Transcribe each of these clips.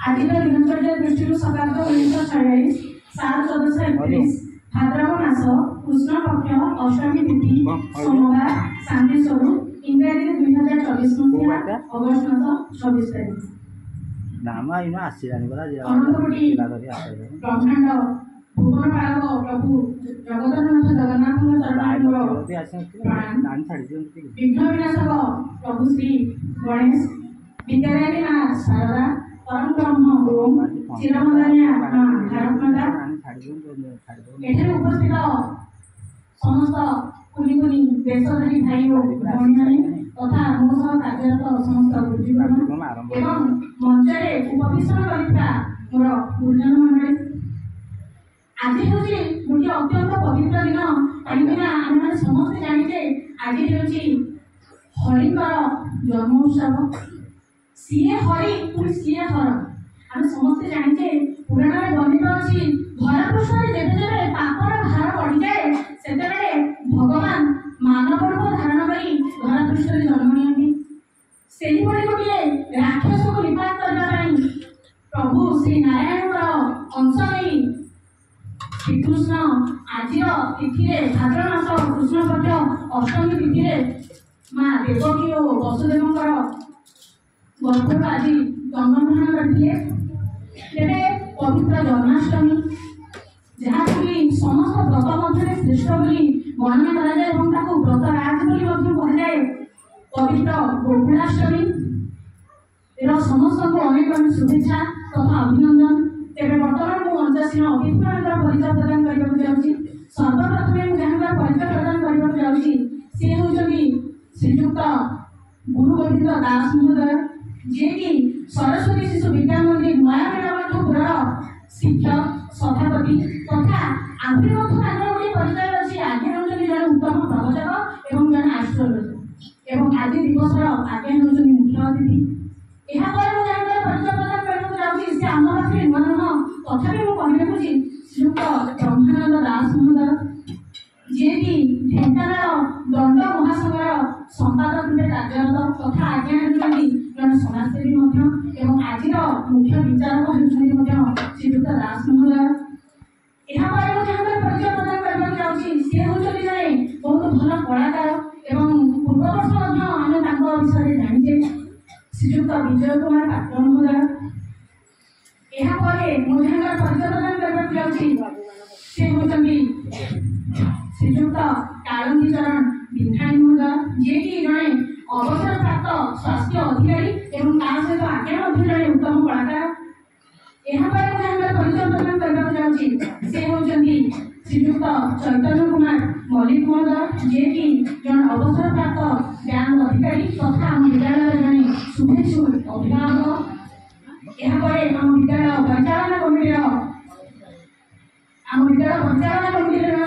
आज दिनचर्या दृष्टि सकाळ 1946 7/14/31 भाद्रव मास कृष्ण पक्ष अष्टमी तिथि सोमवार शांति स्वरूप इंग्राजी 2024 मसीहा अगस्त मास 26 तारिख नामा इना आसीरानी बला जे ब्रह्मांड भुवन पालक प्रभु जगन्नाथ चरण विघ्न विनाशक प्रभु श्री गणेश विद्यालय माँ शारदा परम ब्रह्म ओम चिरमदानिया माँ भारतमाता एठारे उपस्थित समस्त कुनि कुनि देशधारी भाई और भौणी तथा मो सह कार्यरत समस्त गुरुजन एवं मंचरे उपवेशन करिता मोर गुरुजन मंडली आज हूँ गोटे अत्यंत पवित्र दिन कहीं आम समस्त जाने आज हूँ हरिकर जन्म उत्सव सीए हरि पुणी सीए हर आम समस्ते जाने पुराण वर्णित अच्छी धरापृष्ठ जेबे पापर भार बढ़ी जाए से भगवान मानव रूप धारण कर धरापृष्ठ जन्म नि गोटे राक्षस को निपात करने प्रभु श्री नारायण अंश नहीं श्रीकृष्ण आज तिथि भाद्र मास कृष्ण पक्ष अष्टमी तिथि माँ देवकी और वसुदेव गर्भ आज जन्मग्रहण करते पवित्र जन्माष्टमी जहाँ कि समस्त व्रत मध्य श्रेष्ठ वर्णना कराए व्रत राज कहुए पवित्र गोकुलाष्टमी समस्त को अनेक अनेक शुभेच्छा तथा अभिनंदन तेरे बर्तमान मुझे अंचासीन अतिथि मान परिचय प्रदान करने सर्वप्रथम जहाँ परिचय प्रदान करने सी हूँ श्रीजुक्त गुरु गोविंद दास महोदय जे कि सरस्वती शिशु विद्या मंदिर नयापुर शिक्षक सभापति तथा आगे गोटे परिचय अच्छी आगे हूँ जन उत्तम प्रवचक एवं जन एस्ट्रोलॉजर एवं आज दिवस आगे हूँ मुख्य अतिथि यहाँ परिचय प्रदान करने से आम पाखे नुआ नुह तथापि मुझे कहूँ श्रीयुक्त ब्रह्मानंद दास महोदय जे कि ढेंकानाल दंड महासंघर संपादक रूपे कार्यरत तथा आज्ञा हेतु जन समाजसेवी आज मुख्य विचारक होती श्रीयुक्त दास महोदय यहाँ परिचय प्रदान करने सी हूँ जड़े बहुत भल कलाकार एवं पूर्व वर्ष आम विषय जाने श्रीयुक्त विजय कुमार पात्र महोदय यहाँ मुझे परिचय प्रदान करने से होती श्रीयुक्त कालंदी चरण बिंधाणी महोदय जे कि जड़े अवसर प्राप्त स्वास्थ्य अधिकारी एवं सहित आज्ञा जड़े उत्तम कलाकार यहाँ परिचय प्रदान करने से होती श्रीयुक्त चैतन्य कुमार मल्लिक महोदय जे कि जन अवसर प्राप्त बैंक अधिकारी तथा आम विद्यालय जड़े शुभेच्छु अभिभावक ଏହାପରେ ଆମ ବିଦ୍ୟାଳୟ ପରିଚାଳନା କମିଟିର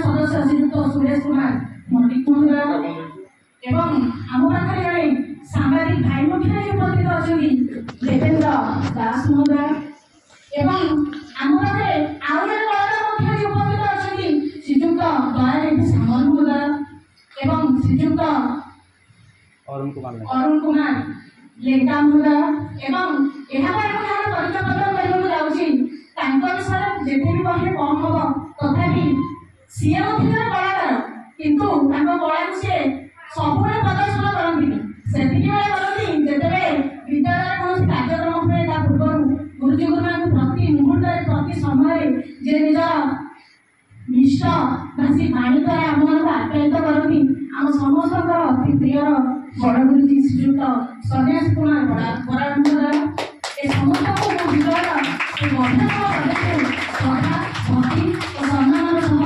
ସଦସ୍ୟ ଶ୍ରୀଯୁକ୍ତ ସୁରେଶ କୁମାର ମଲ୍ଲିକ ମହୋଦୟ ଏବଂ ଆମ ପାଖରେ ଜଣେ ସାମ୍ବାଦିକ ଭାଇ ମଧ୍ୟ ଉପସ୍ଥିତ ଅଛନ୍ତି ଦେବେନ୍ଦ୍ର ଦାସ ମହୋଦୟ ଏବଂ ଆମ ପାଖରେ ଆଉ ଜଣେ କଳାକାର ମଧ୍ୟ ଉପସ୍ଥିତ ଅଛନ୍ତି ଶ୍ରୀଯୁକ୍ତ ଦୟାନିଧି ସାମଲ ମହୋଦୟ ଏବଂ ଶ୍ରୀଯୁକ୍ତ ଅରୁଣ କୁମାର ଲେଙ୍କା ମହୋଦୟ ଏବଂ ଏହାପରେ ମୁଁ ଯାହାର ପରିଚୟ ପତ୍ର କରିବାକୁ ଯାଉଛି ତାଙ୍କ ବିଷୟରେ ଯେତେ ବି କହିଲେ କମ୍ ହବ ତଥାପି ସିଏ ମଧ୍ୟ ଜଣେ କଳାକାର କିନ୍ତୁ ତାଙ୍କ କଳାକୁ ସିଏ ସବୁବେଳେ ପ୍ରଦର୍ଶନ କରନ୍ତିନି ସେତିକି ବେଳେ କରନ୍ତି ଯେତେବେଳେ ବିଦ୍ୟାଳୟରେ କୌଣସି କାର୍ଯ୍ୟକ୍ରମ ହୁଏ ତା ପୂର୍ବରୁ ଗୁରୁଜୀ ଗୁରୁମାଙ୍କୁ ପ୍ରତି ମୁହୂର୍ତ୍ତରେ ପ୍ରତି ସମୟରେ ଯେ ନିଜର ମିଷ୍ଟ ଭାଷୀ ବାଣୀ ଦ୍ୱାରା ଆମମାନଙ୍କୁ ଆପ୍ୟାୟିତ କରନ୍ତି ଆମ ସମସ୍ତଙ୍କର ଅତି ପ୍ରିୟର ବଡ଼ ଗୁରୁଜୀ ଶ୍ରୀଯୁକ୍ତ ସନ୍ନ୍ୟାସୀ କୁମାର ବରାଡ଼ ମହୋଦୟ ଏ ସମସ୍ତଙ୍କୁ ମୋ ବିଦ୍ୟାଳୟର ଏ ଗଭୀରତମ ପଦକୁ ଶ୍ରଦ୍ଧା ଭକ୍ତି ଓ ସମ୍ମାନର ସହ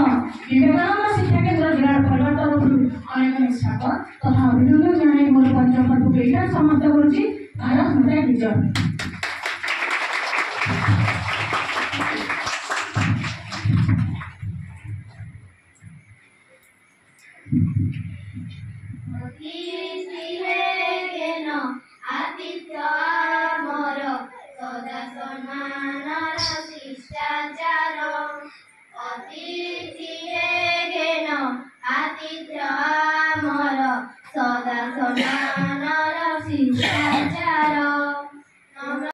ବିବେକାନନ୍ଦ ଶିକ୍ଷା କେନ୍ଦ୍ର ଜିଲ୍ଲାର ପରିବାର ତରଫରୁ ଅନେକ ସ୍ୱାଗତ ତଥା ଅଭିନନ୍ଦନ ଜଣାଇ ମୋର ପରିଚୟ ପର୍ବକୁ ଏଇଟା ସମାପ୍ତ କରୁଛି। ଭାରତ ମାତା କି ଜୟ। मोती है